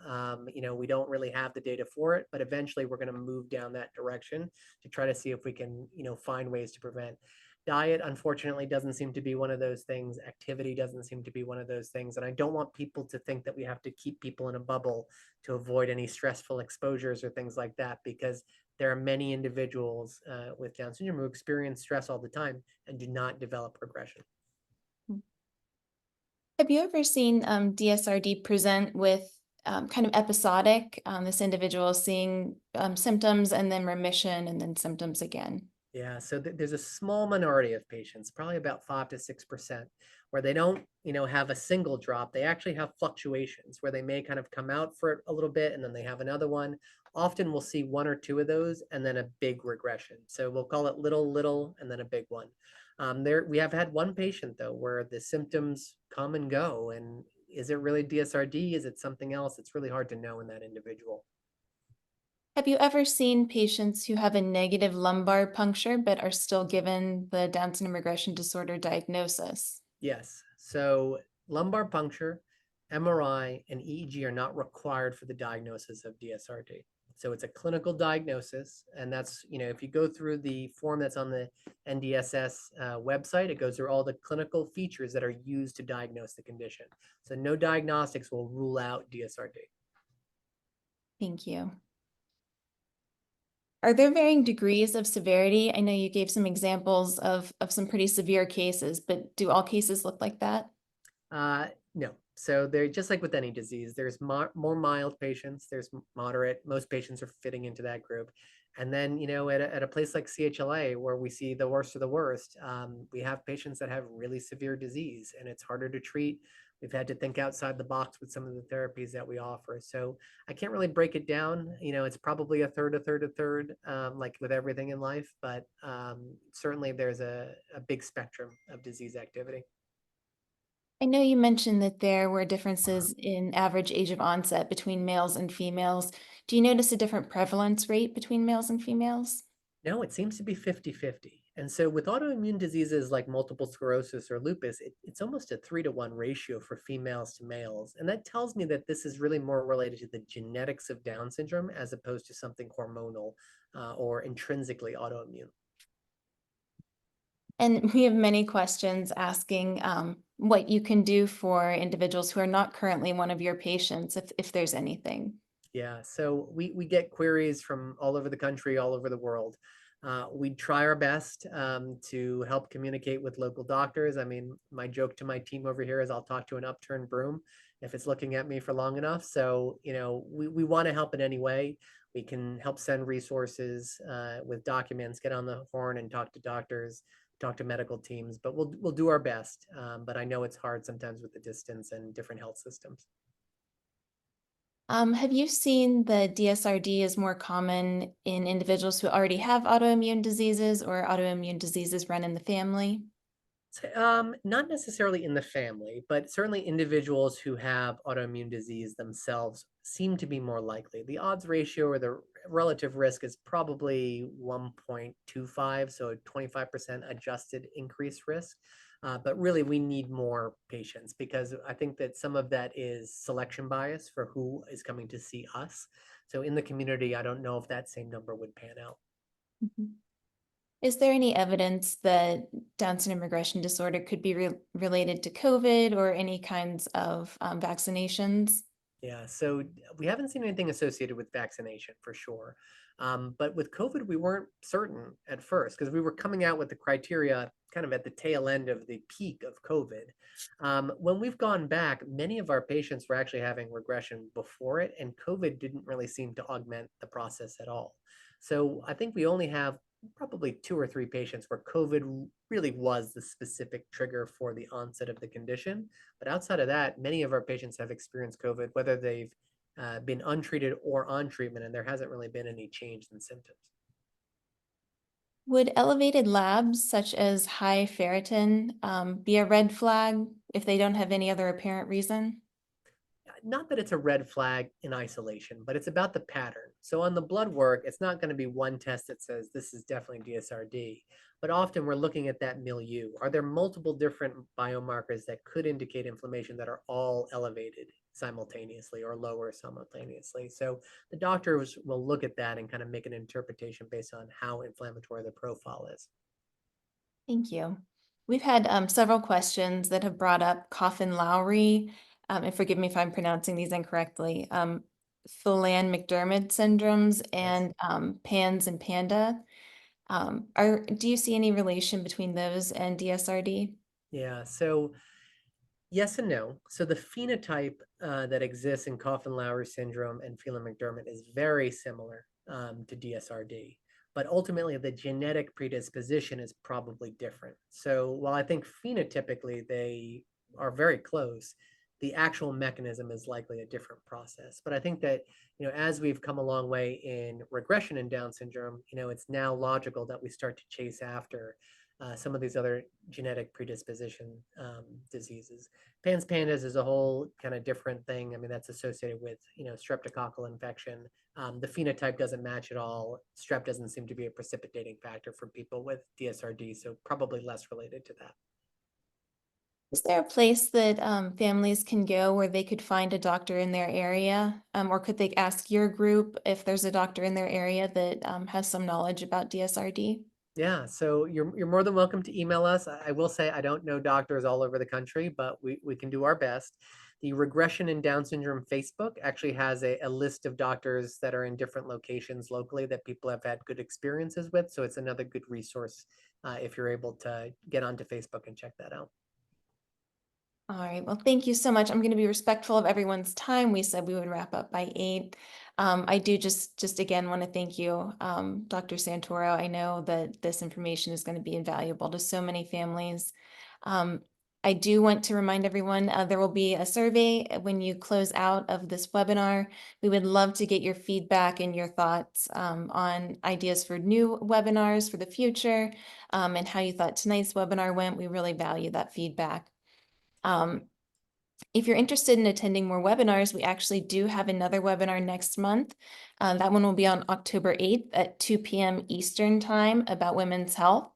We don't really have the data for it, but eventually we're going to move down that direction to try to see if we can, find ways to prevent. Diet, unfortunately, doesn't seem to be one of those things. Activity doesn't seem to be one of those things. And I don't want people to think that we have to keep people in a bubble to avoid any stressful exposures or things like that, because there are many individuals with Down syndrome who experience stress all the time and do not develop regression. Have you ever seen DSRD present with kind of episodic, this individual seeing symptoms and then remission and then symptoms again? Yeah, so there's a small minority of patients, probably about 5 to 6%, where they don't, have a single drop. They actually have fluctuations where they may kind of come out for a little bit and then they have another one. Often we'll see one or two of those and then a big regression. So we'll call it little, and then a big one. We have had one patient though where the symptoms come and go, and is it really DSRD? Is it something else? It's really hard to know in that individual. Have you ever seen patients who have a negative lumbar puncture but are still given the Down syndrome regression disorder diagnosis? Yes. So lumbar puncture, MRI, and EEG are not required for the diagnosis of DSRD. So it's a clinical diagnosis. And that's, if you go through the form that's on the NDSS website, it goes through all the clinical features that are used to diagnose the condition. So no diagnostics will rule out DSRD. Thank you. Are there varying degrees of severity? I know you gave some examples of some pretty severe cases, but do all cases look like that? No. So they're just like with any disease. There's more mild patients. There's moderate. Most patients are fitting into that group. And then, at a place like CHLA, where we see the worst of the worst, we have patients that have really severe disease, and it's harder to treat. We've had to think outside the box with some of the therapies that we offer. So I can't really break it down. It's probably a third, like with everything in life. But certainly there's a big spectrum of disease activity. I know you mentioned that there were differences in average age of onset between males and females. Do you notice a different prevalence rate between males and females? No, it seems to be 50-50. And so with autoimmune diseases like multiple sclerosis or lupus, it's almost a 3-to-1 ratio for females to males. And that tells me that this is really more related to the genetics of Down syndrome as opposed to something hormonal or intrinsically autoimmune. And we have many questions asking what you can do for individuals who are not currently one of your patients, if there's anything. Yeah, so we get queries from all over the country, all over the world. We try our best to help communicate with local doctors. I mean, my joke to my team over here is I'll talk to an upturned broom if it's looking at me for long enough. So, we want to help in any way. We can help send resources with documents, get on the horn and talk to doctors, talk to medical teams, but we'll do our best. But I know it's hard sometimes with the distance and different health systems. Have you seen the DSRD is more common in individuals who already have autoimmune diseases or autoimmune diseases run in the family? Not necessarily in the family, but certainly individuals who have autoimmune disease themselves seem to be more likely. The odds ratio or the relative risk is probably 1.25, so a 25% adjusted increased risk. But really, we need more patients because I think that some of that is selection bias for who is coming to see us. So in the community, I don't know if that same number would pan out. Mhm. Is there any evidence that Down syndrome regression disorder could be related to COVID or any kinds of vaccinations? Yeah, so we haven't seen anything associated with vaccination for sure. But with COVID, we weren't certain at first because we were coming out with the criteria kind of at the tail end of the peak of COVID. When we've gone back, many of our patients were actually having regression before it, and COVID didn't really seem to augment the process at all. So I think we only have probably 2 or 3 patients where COVID really was the specific trigger for the onset of the condition. But outside of that, many of our patients have experienced COVID, whether they've been untreated or on treatment, and there hasn't really been any change in symptoms. Would elevated labs such as high ferritin be a red flag if they don't have any other apparent reason? Not that it's a red flag in isolation, but it's about the pattern. So on the blood work, it's not going to be one test that says this is definitely DSRD, but often we're looking at that milieu. Are there multiple different biomarkers that could indicate inflammation that are all elevated simultaneously or lower simultaneously? So the doctors will look at that and kind of make an interpretation based on how inflammatory the profile is. Thank you. We've had several questions that have brought up Coffin-Lowry, and forgive me if I'm pronouncing these incorrectly, Phelan-McDermid syndromes Yes. and PANS and PANDA. Do you see any relation between those and DSRD? Yeah. So yes and no. So the phenotype that exists in Coffin-Lowry syndrome and Phelan-McDermid is very similar to DSRD, but ultimately the genetic predisposition is probably different. So while I think phenotypically they are very close, the actual mechanism is likely a different process. But I think that as we've come a long way in regression in Down syndrome, it's now logical that we start to chase after some of these other genetic predisposition diseases. Pans pandas is a whole kind of different thing. I mean, that's associated with streptococcal infection. The phenotype doesn't match at all. Strep doesn't seem to be a precipitating factor for people with DSRD, so probably less related to that. Is there a place that families can go where they could find a doctor in their area? Or could they ask your group if there's a doctor in their area that has some knowledge about DSRD? Yeah, so you're more than welcome to email us. I will say I don't know doctors all over the country, but we can do our best. The Regression in Down Syndrome Facebook actually has a list of doctors that are in different locations locally that people have had good experiences with. So it's another good resource if you're able to get onto Facebook and check that out. All right, well, thank you so much. I'm going to be respectful of everyone's time. We said we would wrap up by 8. I do just again want to thank you, Dr. Santoro. I know that this information is going to be invaluable to so many families. Um, I do want to remind everyone there will be a survey when you close out of this webinar. We would love to get your feedback and your thoughts on ideas for new webinars for the future and how you thought tonight's webinar went. We really value that feedback. Um, if you're interested in attending more webinars, we actually do have another webinar next month. That one will be on October 8th at 2 p.m. Eastern Time about women's health.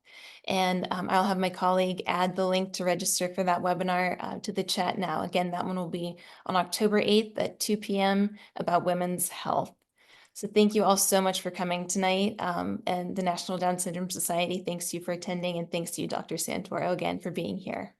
And I'll have my colleague add the link to register for that webinar to the chat now. Again, that one will be on October 8th at 2 p.m. about women's health. So thank you all so much for coming tonight. And the National Down Syndrome Society thanks you for attending, and thanks to you, Dr. Santoro, again for being here.